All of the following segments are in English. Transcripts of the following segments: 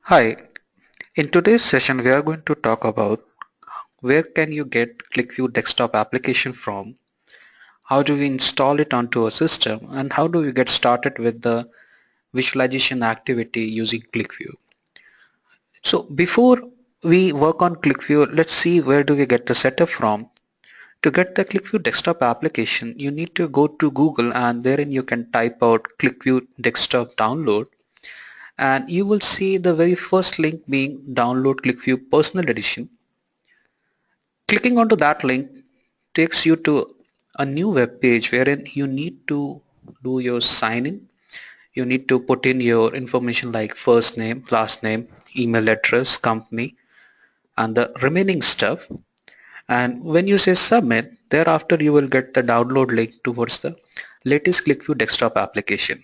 Hi, in today's session we are going to talk about where can you get Qlikview desktop application from, how do we install it onto a system, and how do we get started with the visualization activity using Qlikview. So before we work on Qlikview, let's see where do we get the setup from. To get the Qlikview desktop application, you need to go to Google and therein you can type out Qlikview desktop download and you will see the very first link being download Qlikview personal edition. Clicking onto that link takes you to a new web page wherein you need to do your sign in. You need to put in your information like first name, last name, email address, company, and the remaining stuff. And when you say submit, thereafter you will get the download link towards the latest Qlikview desktop application.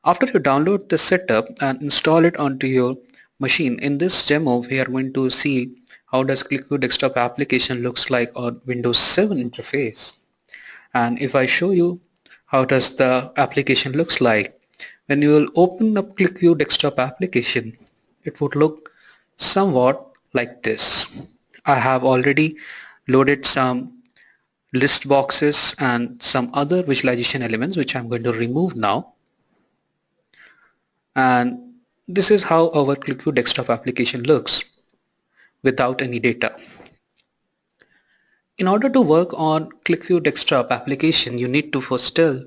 After you download the setup and install it onto your machine, in this demo we are going to see how does Qlikview desktop application looks like on Windows 7 interface. And if I show you how does the application looks like, when you will open up Qlikview desktop application, it would look somewhat like this. I have already loaded some list boxes and some other visualization elements which I'm going to remove now. And this is how our Qlikview desktop application looks without any data. In order to work on Qlikview desktop application, you need to first tell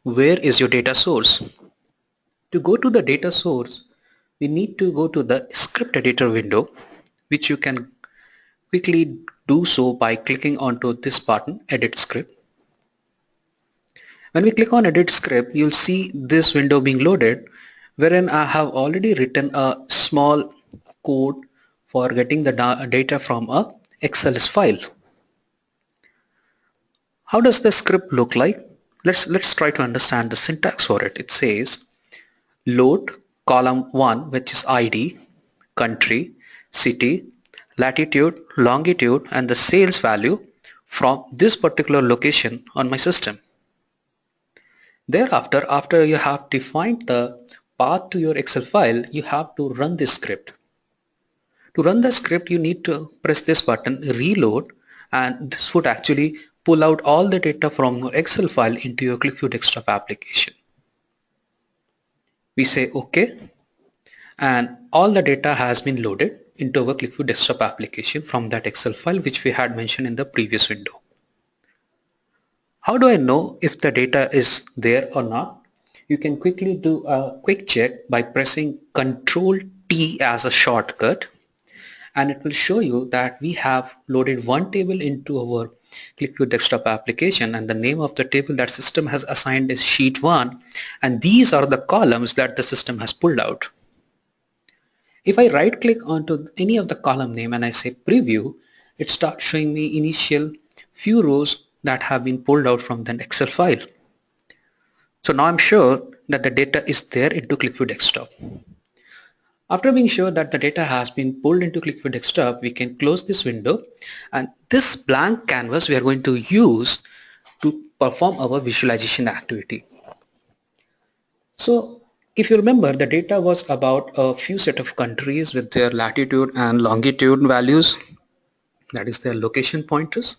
where is your data source. To go to the data source, we need to go to the script editor window, which you can quickly do so by clicking onto this button, edit script. When we click on edit script, you'll see this window being loaded, wherein I have already written a small code for getting the data from a XLS file. How does the script look like? Let's try to understand the syntax for it. It says load column 1, which is ID, country, city, latitude, longitude, and the sales value from this particular location on my system. Thereafter, after you have defined the path to your Excel file, you have to run this script. To run the script, you need to press this button, reload, and this would actually pull out all the data from your Excel file into your Qlikview desktop application. We say OK, and all the data has been loaded into our Qlikview desktop application from that Excel file which we had mentioned in the previous window. How do I know if the data is there or not? You can quickly do a quick check by pressing Ctrl T as a shortcut, and it will show you that we have loaded one table into our Qlikview desktop application, and the name of the table that system has assigned is sheet 1, and these are the columns that the system has pulled out. If I right click onto any of the column name and I say preview, it starts showing me initial few rows that have been pulled out from the Excel file. So now I'm sure that the data is there into Qlikview desktop. After being sure that the data has been pulled into Qlikview desktop, we can close this window, and this blank canvas we are going to use to perform our visualization activity. So if you remember, the data was about a few set of countries with their latitude and longitude values, that is their location pointers,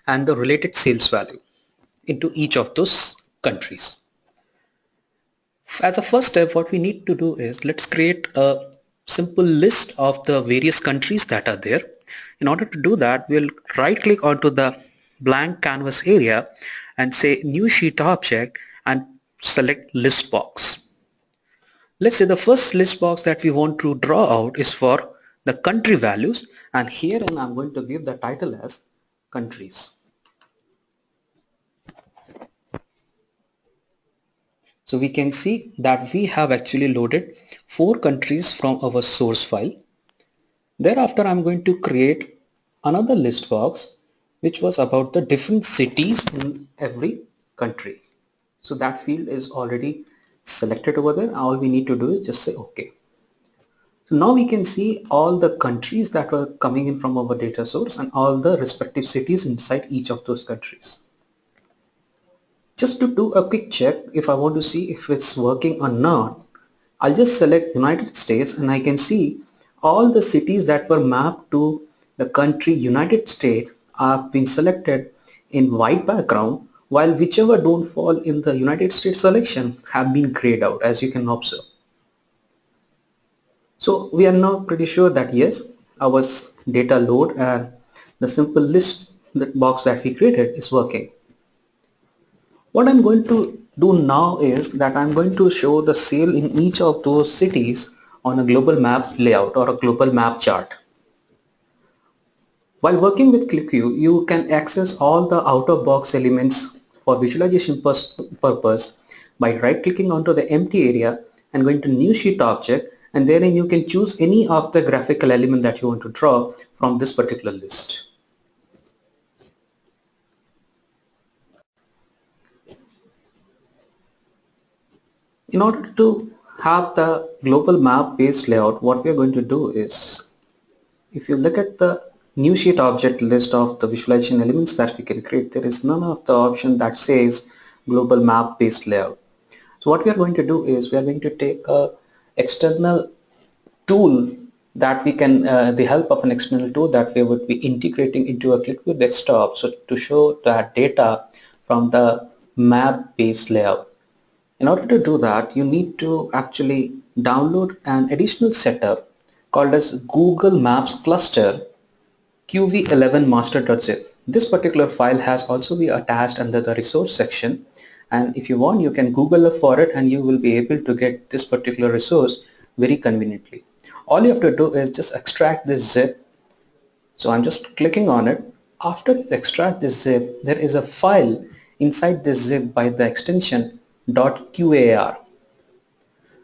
and the related sales value into each of those countries. As a first step, what we need to do is let's create a simple list of the various countries that are there. In order to do that, we'll right click onto the blank canvas area and say new sheet object and select list box. Let's say the first list box that we want to draw out is for the country values, and herein I'm going to give the title as countries. So we can see that we have actually loaded 4 countries from our source file. Thereafter I'm going to create another list box which was about the different cities in every country. So that field is already selected over there. All we need to do is just say OK. So now we can see all the countries that were coming in from our data source and all the respective cities inside each of those countries. Just to do a quick check, if I want to see if it's working or not, I'll just select United States and I can see all the cities that were mapped to the country United States have been selected in white background, while whichever don't fall in the United States selection have been grayed out, as you can observe. So we are now pretty sure that yes, our data load and the simple list box that we created is working. What I'm going to do now is that I'm going to show the sale in each of those cities on a global map layout or a global map chart. While working with QlikView, you can access all the out-of-box elements for visualization purpose by right-clicking onto the empty area and going to New Sheet Object, and therein you can choose any of the graphical element that you want to draw from this particular list. In order to have the global map based layout, what we are going to do is, if you look at the new sheet object list of the visualization elements that we can create, there is none of the option that says global map based layout. So what we are going to do is we are going to take a external tool that we can, the help of an external tool that we would be integrating into a QlikView desktop, so to show that data from the map based layout. In order to do that, you need to actually download an additional setup called as Google Maps Cluster qv11 master.zip. This particular file has also been attached under the resource section, and if you want you can Google for it and you will be able to get this particular resource very conveniently. All you have to do is just extract this zip. So I'm just clicking on it. After you extract this zip, there is a file inside this zip by the extension .qar,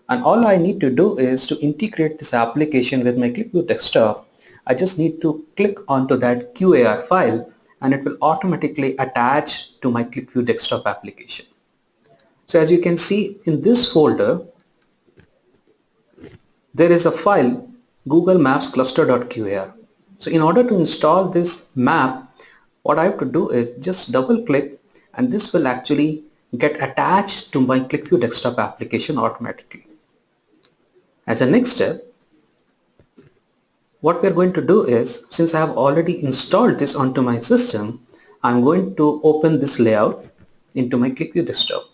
and all I need to do is to integrate this application with my QlikView desktop. I just need to click onto that QAR file and it will automatically attach to my QlikView desktop application. So as you can see in this folder, there is a file Google Maps cluster.qar. So in order to install this map, what I have to do is just double click and this will actually get attached to my QlikView desktop application automatically. As a next step, what we are going to do is, since I have already installed this onto my system, I'm going to open this layout into my QlikView desktop.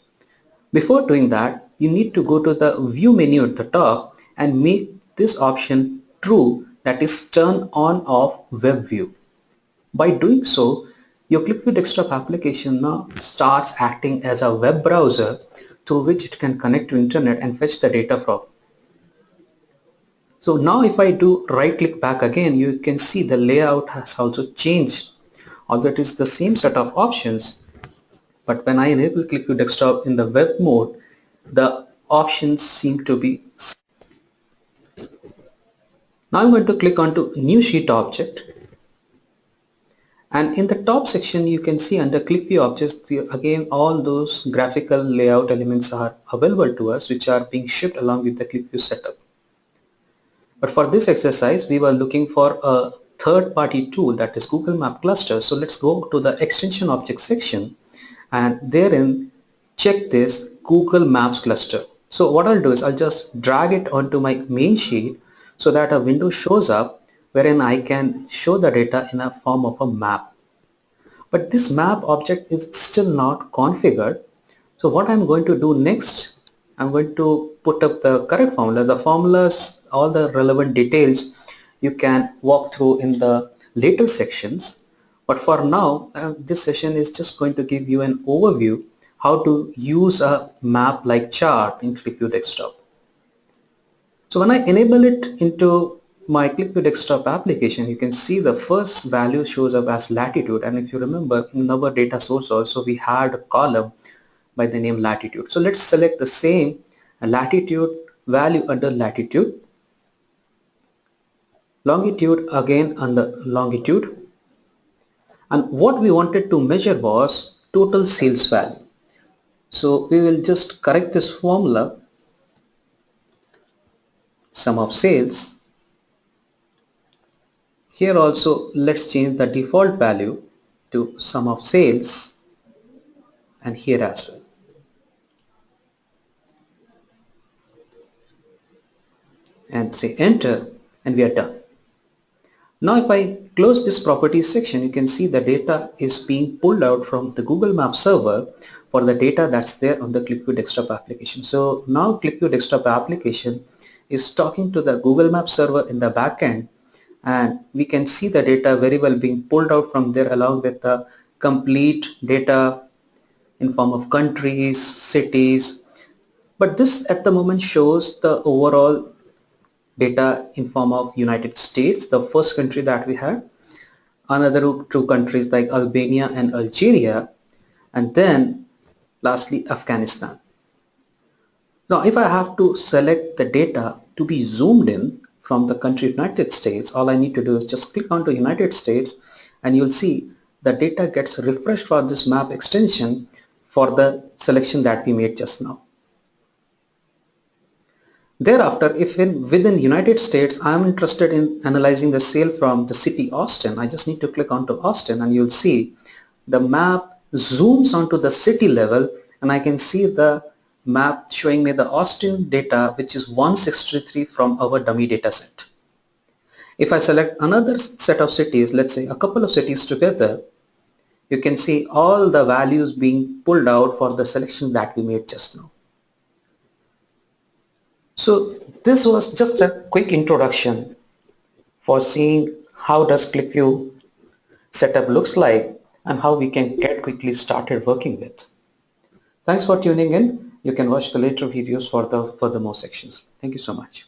Before doing that, you need to go to the view menu at the top and make this option true, that is turn on off web view. By doing so, your QlikView desktop application now starts acting as a web browser through which it can connect to internet and fetch the data from. So now if I do right click back again, you can see the layout has also changed. Although it is the same set of options, but when I enable QlikView desktop in the web mode, the options seem to be. Now I'm going to click onto new sheet object, and in the top section you can see under QlikView objects, again all those graphical layout elements are available to us, which are being shipped along with the QlikView setup. But for this exercise, we were looking for a third-party tool, that is Google Map Cluster. So let's go to the extension object section and therein check this Google Maps Cluster. So what I'll do is I'll just drag it onto my main sheet so that a window shows up wherein I can show the data in a form of a map. But this map object is still not configured. So what I'm going to do next, I'm going to put up the correct formula. The formulas, all the relevant details you can walk through in the later sections. But for now, this session is just going to give you an overview how to use a map like chart in QlikView desktop. So when I enable it into my QlikView desktop application, you can see the first value shows up as latitude, and if you remember in our data source also we had a column by the name latitude. So let's select the same latitude value under latitude, longitude again under longitude, and what we wanted to measure was total sales value. So we will just correct this formula, sum of sales. Here also let's change the default value to sum of sales, and here as well. and say enter, and we are done. Now if I close this properties section, you can see the data is being pulled out from the Google Maps server for the data that's there on the Qlikview desktop application. So now Qlikview desktop application is talking to the Google Maps server in the backend, and we can see the data very well being pulled out from there along with the complete data in form of countries, cities. But this at the moment shows the overall data in form of United States, the first country that we had, another two countries like Albania and Algeria, and then lastly Afghanistan. Now if I have to select the data to be zoomed in from the country United States, all I need to do is just click onto United States, and you'll see the data gets refreshed for this map extension for the selection that we made just now. Thereafter, if within United States I am interested in analyzing the sale from the city Austin, I just need to click onto Austin, and you'll see the map zooms onto the city level, and I can see the map showing me the Austin data, which is 163 from our dummy data set. If I select another set of cities, let's say a couple of cities together, you can see all the values being pulled out for the selection that we made just now. So this was just a quick introduction for seeing how does Qlikview setup looks like and how we can get quickly started working with. Thanks for tuning in. You can watch the later videos for the furthermore sections. Thank you so much.